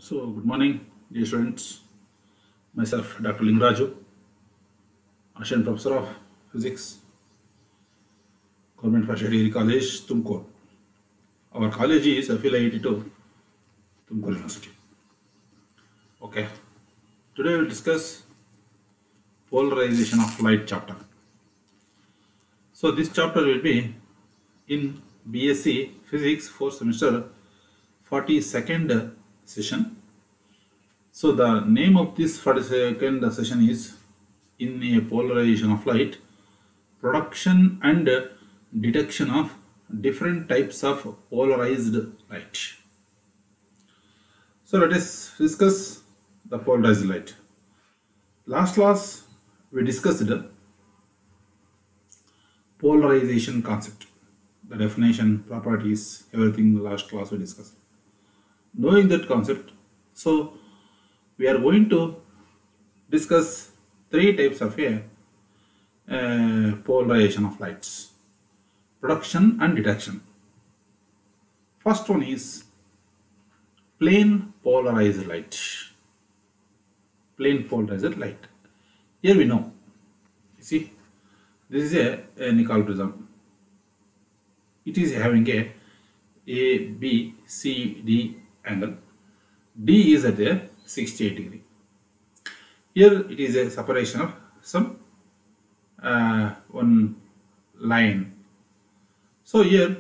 So, good morning, dear students. Myself, Dr. Lingraju, Assistant Professor of Physics, Government First Degree College, Tumkur. Our college is affiliated to Tumkur University. Okay. Today we will discuss polarization of light chapter. So, this chapter will be in BSc Physics 4th semester 42nd session. So the name of this 42nd session is in a polarization of light, production and detection of different types of polarized light. So let us discuss the polarized light. Last class we discussed the polarization concept, the definition, properties, everything last class we discussed. Knowing that concept, so we are going to discuss three types of polarization of lights: production and detection. First one is plane polarized light. Plane polarized light. Here we know, you see, this is a Nicol prism. It is having a B, C, D angle. D is at a 68 degree. Here it is a separation of some one line. So here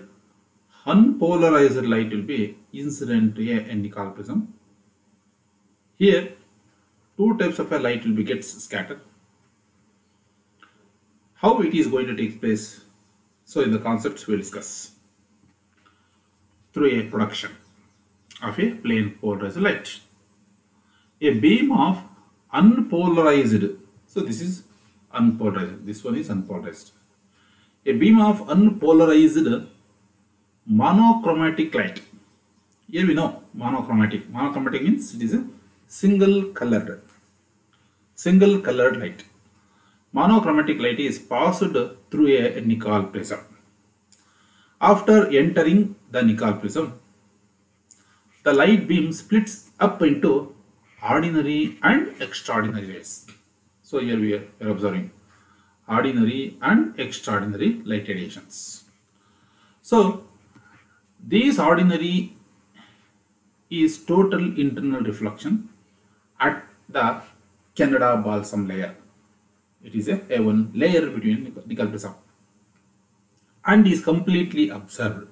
unpolarized light will be incident to a Nicol prism. Here two types of a light will be gets scattered. How it is going to take place? So in the concepts we will discuss through a production of a plane polarized light. A beam of unpolarized, so this is unpolarized, this one is unpolarized. A beam of unpolarized monochromatic light. Here we know monochromatic. Monochromatic means it is a single colored light. Monochromatic light is passed through a Nicol prism. After entering the Nicol prism, the light beam splits up into ordinary and extraordinary rays. So here we are observing ordinary and extraordinary light radiations. So these ordinary is total internal reflection at the Canada balsam layer. It is a one layer between Nicol prism and is completely observed.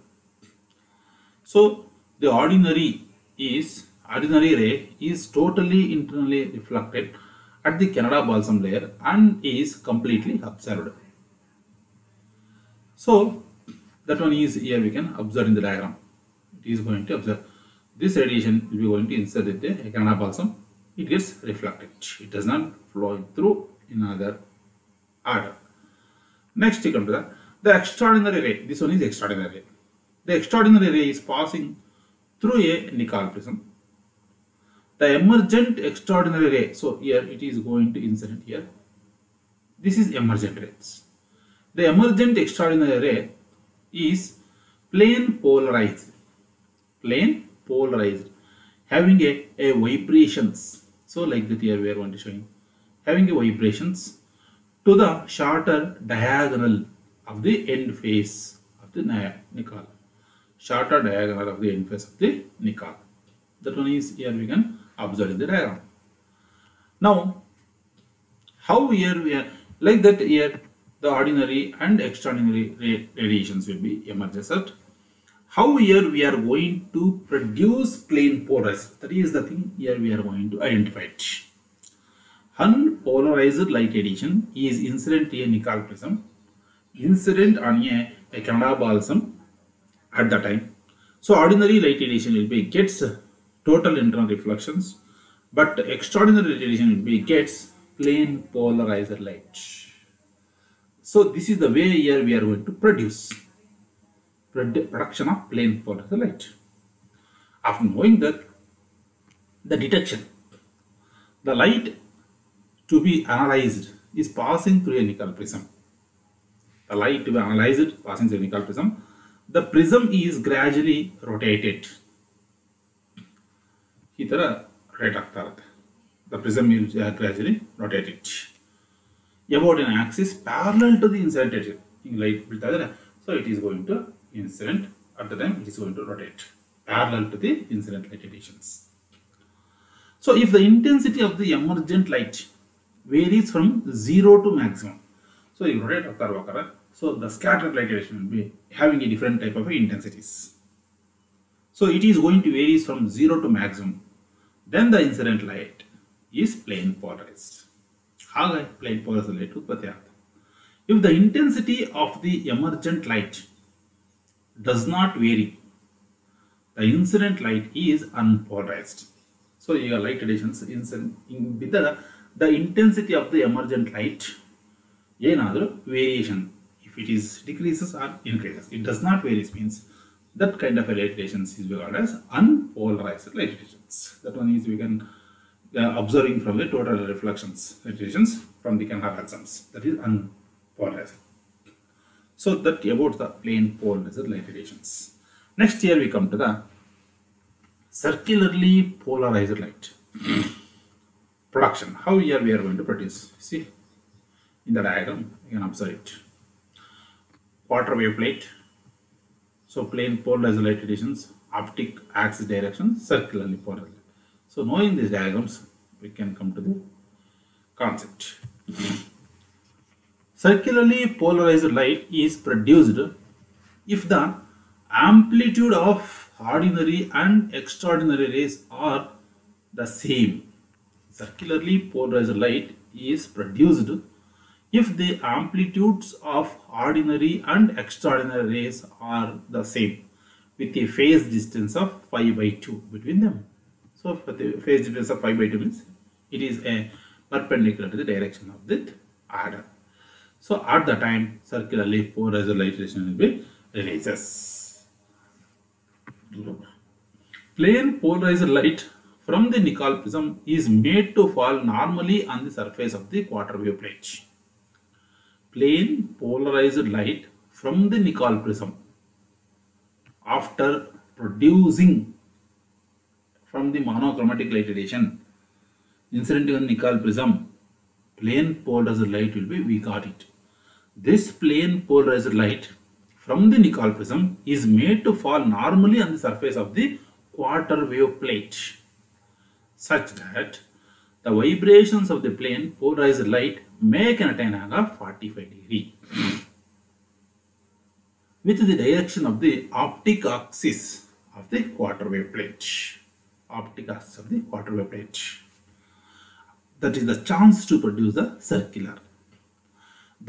So the ordinary ray is totally internally reflected at the Canada balsam layer and is completely observed. So that one is here we can observe in the diagram. It is going to observe this radiation will be going to insert in the Canada balsam. It gets reflected. It does not flow through in another order. Next you come to the extraordinary ray. This one is extraordinary ray. The extraordinary ray is passing through a Nicol prism. The emergent extraordinary ray, so here it is going to insert here. This is emergent rays. The emergent extraordinary ray is plane polarized, having a vibrations. So like that here we are going to showing having a vibrations to the shorter diagonal of the end face of the Nicol. Shorter diagonal of the end face of the Nicol. That one is here we can observe in the diagram. Now, how here we are like that here the ordinary and extraordinary radiations will be emerges out. How here we are going to produce plane polarized? That is the thing here we are going to identify it. Unpolarized light radiation is incident to a Nicol prism, incident on a Canada balsam at the time. So ordinary light radiation will be gets total internal reflections, but extraordinary radiation will be gets plane polarized light. So this is the way here we are going to produce production of plane polarized light. After knowing that, the detection, the light to be analyzed is passing through a Nicol prism. The light to be analyzed passing through a Nicol prism. The prism is gradually rotated. ಈ ಥರ rotate ಆಗ್ತಾ ಇರುತ್ತೆ. The prism will gradually rotate it about an axis parallel to the incident radiation. ಹಿಂಗೆ light ಬೀಳ್ತಾ ಇದ್ರೆ so it is going to incident at the time it is going to rotate parallel to the incident light radiations. So if the intensity of the emergent light varies from 0 to maximum, so you rotate ಆಗ್ತಾ ಇರಬೇಕಾದ್ರೆ so the scattered light radiation will be having a different type of intensities. So it is going to vary from 0 to maximum. Then the incident light is plane polarized. ಹಾಗೆ plane polarized light ಉತ್ಪತ್ತಿ ಆಗುತ್ತೆ. If the intensity of the emergent light does not vary, the incident light is unpolarized. So ಈಗ light radiations ಬಿದ್ದಾಗ the intensity of the emergent light ಏನಾದರೂ variation, if it is decreases or increases, it does not vary means that kind of a light radiations is regarded as unpolarized light radiations. That one is we can observing from the total reflections light radiations from the canal axons, that is unpolarized. So that about the plane polarized light radiations. Next here we come to the circularly polarized light production. How here we are going to produce? See in the diagram you can observe it. Quarter wave plate. So plane polarized light radiations, optic axis direction, circularly polarized. So knowing these diagrams, we can come to the concept. Circularly polarized light is produced if the amplitude of ordinary and extraordinary rays are the same. Circularly polarized light is produced if the amplitudes of ordinary and extraordinary rays are the same with a phase distance of pi by 2 between them. So for the phase difference of pi by 2 means it is a perpendicular to the direction of the order. So at the time circularly polarized light radiation will be releases. Plane polarized light from the Nicol prism is made to fall normally on the surface of the quarter wave plate. Plane polarized light from the Nicol prism after producing from the monochromatic light radiation incident on Nicol prism, plane polarized light will be, we got it. This plane polarized light from the Nicol prism is made to fall normally on the surface of the quarter wave plate such that the vibrations of the plane polarized light make an attain angle 45 degree with the direction of the optic axis of the quarter wave plate. Optic axis of the quarter wave plate. That is the chance to produce the circular.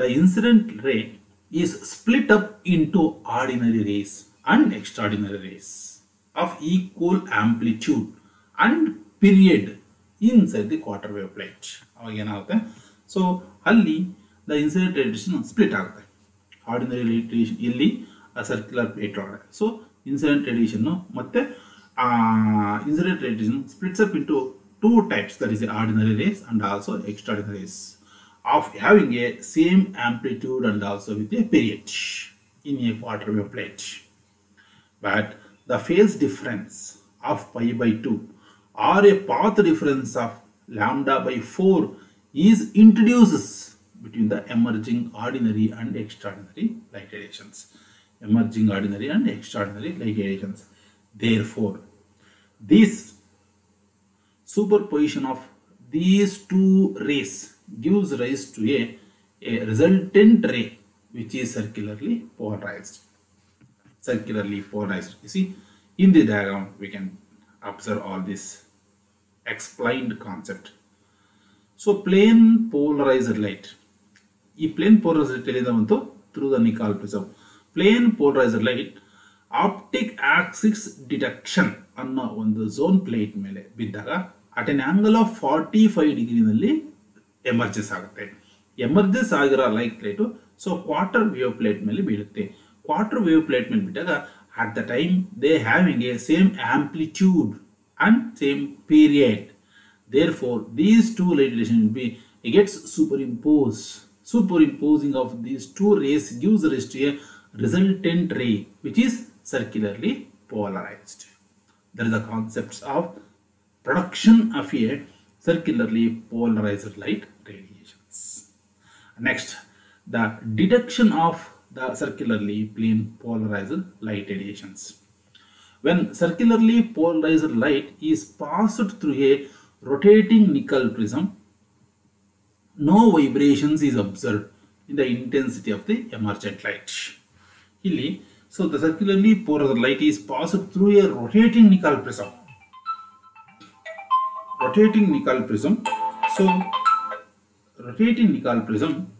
The incident ray is split up into ordinary rays and extraordinary rays of equal amplitude and period inside the quarter wave plate. So ಅಲ್ಲಿ the incident radiation split ಆಗುತ್ತೆ. Ordinary radiation ಇಲ್ಲಿ a circular plate ಒಳಗಡೆ. So incident radiation ಮತ್ತೆ incident radiation splits up into two types, that is the ordinary rays and also extraordinary rays of having a same amplitude and also with a period in a quarter wave plate. But the phase difference of pi by 2 or a path difference of lambda by 4 is introduces between the emerging ordinary and extraordinary light radiations. Emerging ordinary and extraordinary light radiations. Therefore, this superposition of these two rays gives rise to a resultant ray which is circularly polarized. Circularly polarized. You see, in the diagram we can observe all this explained concept. So plane polarized light. ಈ plane polarized light ಎಲ್ಲಿಂದ ಬಂತು? Through the Nicol prism. Plane polarized light optic axis detection ಅನ್ನೋ ಒಂದು zone plate ಮೇಲೆ ಬಿದ್ದಾಗ at an angle of 45 degree ನಲ್ಲಿ emerges ಆಗುತ್ತೆ. Emerges ಆಗಿರೋ light plate so quarter wave plate ಮೇಲೆ ಬೀಳುತ್ತೆ. ಕ್ವಾರ್ಟರ್ ವೇವ್ ಪ್ಲೇಟ್ ಮೇಲೆ ಬಿಟ್ಟಾಗ at the time they having a same amplitude and same period. Therefore, these two light radiation will be, it gets superimposed. Superimposing of these two rays gives rise to a resultant ray which is circularly polarized. There is the concepts of production of a circularly polarized light radiations. Next, the detection of the circularly plane polarized light radiations. When circularly polarized light is passed through a rotating nickel prism, no vibrations is observed in the intensity of the emergent light. Here, so the circularly polarized light is passed through a rotating nickel prism. Rotating nickel prism. So, rotating nickel prism,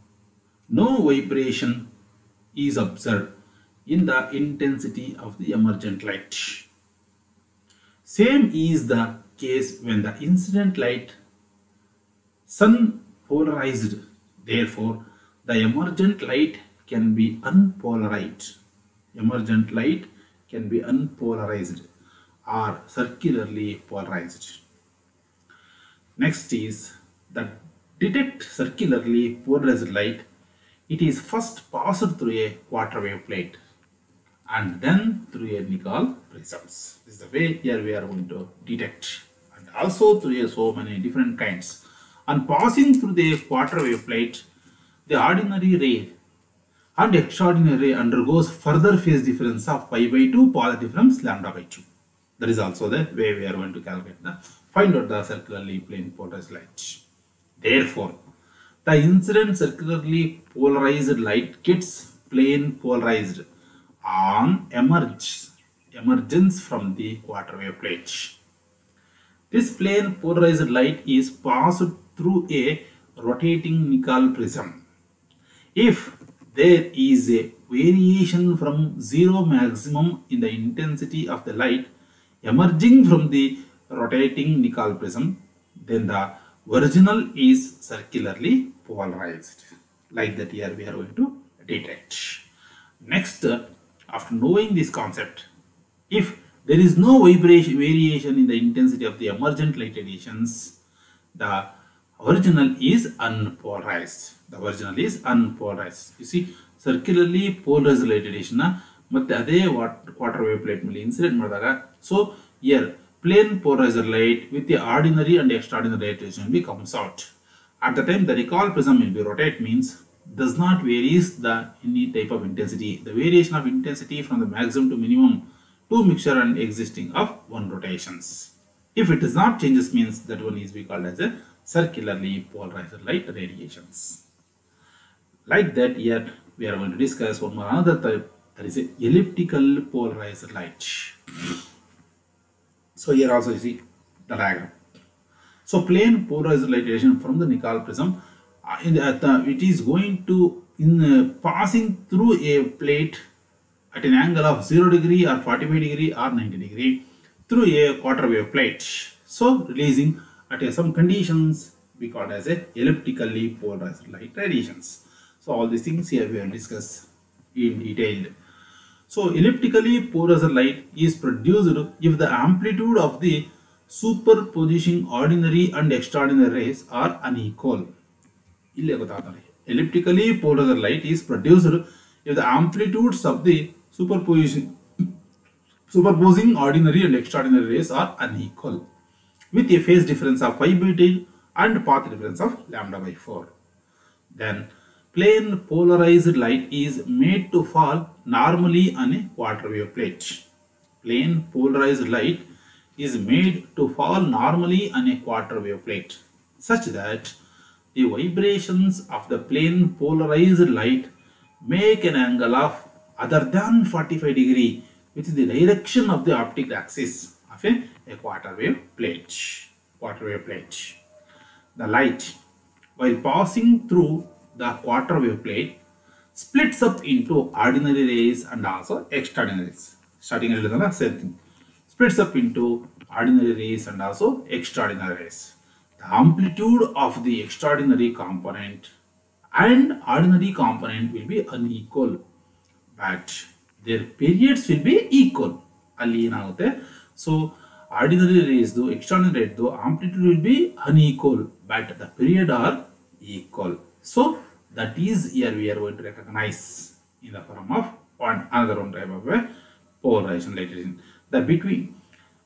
no vibration is observed in the intensity of the emergent light. Same is the case when the incident light sun polarized. Therefore, the emergent light can be unpolarized. Emergent light can be unpolarized or circularly polarized. Next is the detect circularly polarized light. It is first passed through a quarter wave plate and then through a nickel prisms. This is the way here we are going to detect, and also through so many different kinds. On passing through the quarter wave plate, the ordinary ray and extraordinary ray undergoes further phase difference of pi by 2 path difference lambda by 2. That is also the way we are going to calculate find out the circularly plane polarized light. Therefore, the incident circularly polarized light gets plane polarized on emergence from the quarter wave plate. This plane polarized light is passed through a rotating nickel prism. If there is a variation from zero maximum in the intensity of the light emerging from the rotating nickel prism, then the original is circularly polarized. Like that here we are going to detect. Next, after knowing this concept, if there is no variation in the intensity of the emergent light radiations, the original is unpolarized. The original is unpolarized. You see, circularly polarized light radiation ಮತ್ತೆ ಅದೇ quarter wave plate ಮೇಲೆ incident ಮಾಡಿದಾಗ, so here plane polarized light with the ordinary and extraordinary radiation will comes out. At the time the Nicol prism will be rotate means does not varies the any type of intensity. The variation of intensity from the maximum to minimum to mixture and existing of one rotations. If it does not changes means that one is be called as a circularly polarized light radiations. Like that here we are going to discuss one more another type, that is a elliptical polarized light. So here also you see the diagram. So plane polarized light radiation from the Nicol prism, it is going to passing through a plate at an angle of 0 degree or 45 degree or 90 degree through a quarter wave plate. So releasing at some conditions we call as a elliptically polarized light radiations. So all these things here we will discuss in detail. So elliptically polarized light is produced if the amplitude of the superposition ordinary and extraordinary rays are unequal. Elliptically polarized light is produced if the amplitudes of the superposing ordinary and extraordinary rays are unequal, with a phase difference of pi by 2 and path difference of lambda by 4. Then plane polarized light is made to fall normally on a quarter wave plate. Plane polarized light is made to fall normally on a quarter wave plate such that the vibrations of the plane polarized light make an angle of other than 45 degree which is the direction of the optic axis of a quarter wave plate. The light, while passing through the quarter wave plate, splits up into ordinary rays and also extraordinary rays. Starting at the same thing. Splits up into ordinary rays and also extraordinary rays. The amplitude of the extraordinary component and ordinary component will be unequal, but their periods will be equal. So ordinary rays though, extraordinary rays though, amplitude will be unequal, but the period are equal. So that is here we are going to recognize in the form of another one type of a polarization light radiation. The between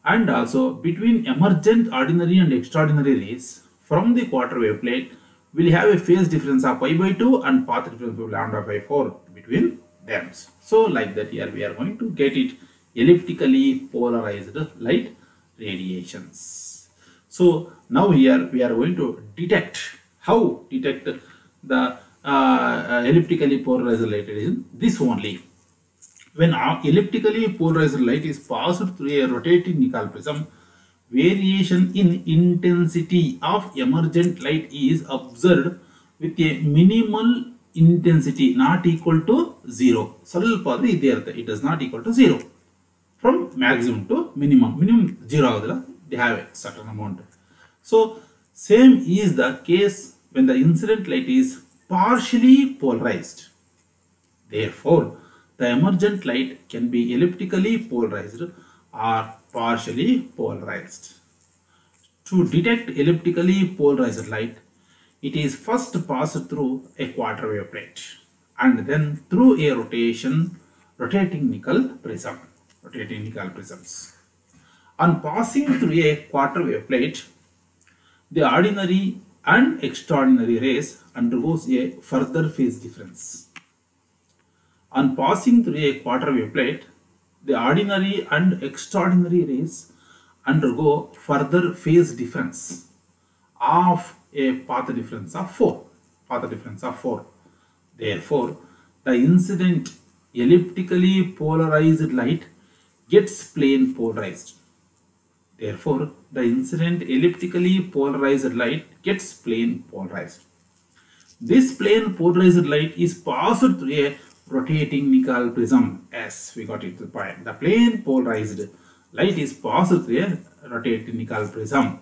And also between emergent, ordinary and extraordinary rays from the quarter wave plate will have a phase difference of pi by 2 and path difference of lambda by 4 between them. So like that here we are going to get it elliptically polarized light radiations. So now here we are going to detect the elliptically polarized light radiation. This only. When elliptically polarized light is passed through a rotating Nicol prism, variation in intensity of emergent light is observed with a minimal intensity not equal to 0. It is not equal to 0. From maximum to minimum 0 they have a certain amount. So same is the case when the incident light is partially polarized. Therefore, the emergent light can be elliptically polarized or partially polarized. To detect elliptically polarized light, it is first passed through a quarter wave plate and then through a rotating Nicol prism. On passing through a quarter wave plate, the ordinary and extraordinary rays undergoes a further phase difference. On passing through a quarter wave plate, the ordinary and extraordinary rays undergo further phase difference of a path difference of 4. Therefore, the incident elliptically polarized light gets plane polarized. This plane polarized light is passed through a rotating Nicol prism. Yes, we got it the point. The plane polarized light is passed through a rotating Nicol prism.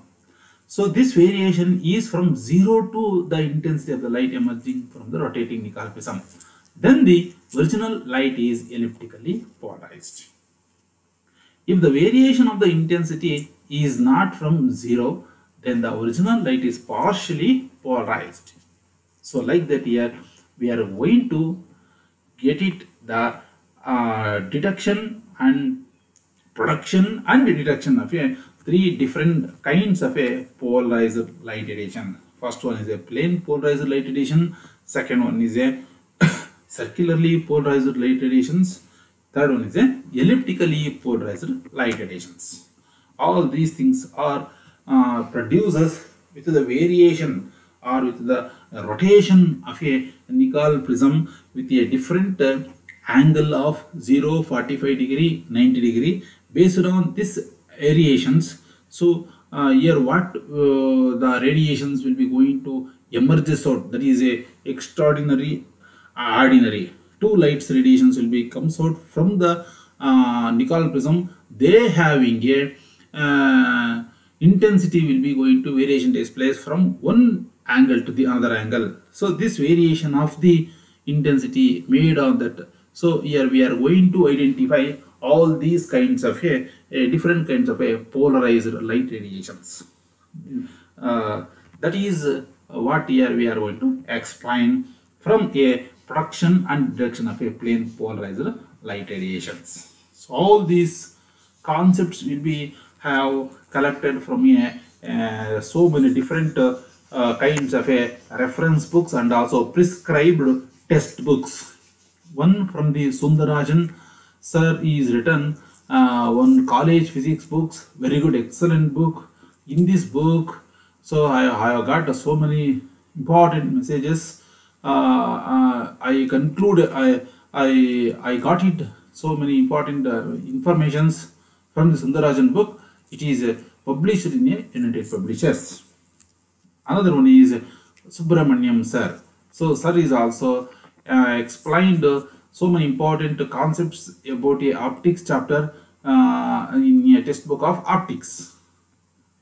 So this variation is from 0 to the intensity of the light emerging from the rotating Nicol prism. Then the original light is elliptically polarized. If the variation of the intensity is not from 0, then the original light is partially polarized. So like that here we are going to get it the detection and production and detection of a 3 different kinds of a polarized light radiation. First one is a plane polarized light radiation, second one is a circularly polarized light radiations, third one is a elliptically polarized light radiations. All these things are produces with the variation or with the rotation of a Nicol prism with a different angle of 0, 45 degree, 90 degree based on this variations. So here what the radiations will be going to emerges out, that is a extraordinary, ordinary. 2 lights radiations will be comes out from the Nicol prism. They having a intensity will be going to variation takes place from one angle to the other angle. So this variation of the intensity made on that. So here we are going to identify all these kinds of different kinds of polarized light radiations. That is what here we are going to explain from a production and detection of a plane polarized light radiations. So all these concepts will be have collected from so many different kinds of reference books and also prescribed test books. One from the Sundarajan sir is written one college physics books, very good, excellent book. In this book, so I have got so many important messages. I conclude I got it so many important informations from the Sundarajan book. It is published in a United Publishers. Another one is Subramaniam sir. So sir is also explained so many important concepts about a optics chapter in a test book of optics.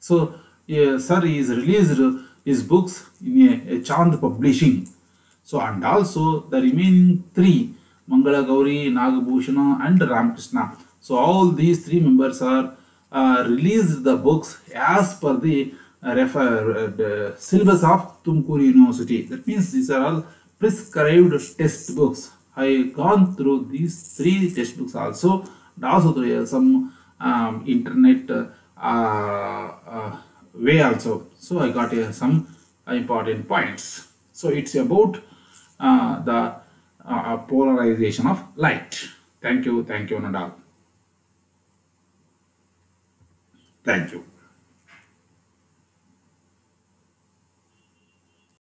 So sir is released his books in a Chand publishing. So and also the remaining 3, Mangala Gauri, Nagabhushana and Ramakrishna. So all these 3 members are released the books as per the syllabus of Tumkur University. That means these are all prescribed test books. I gone through these 3 test books also, and also through some internet way also. So I got some important points. So it's about the polarization of light. Thank you, one and all. Thank you.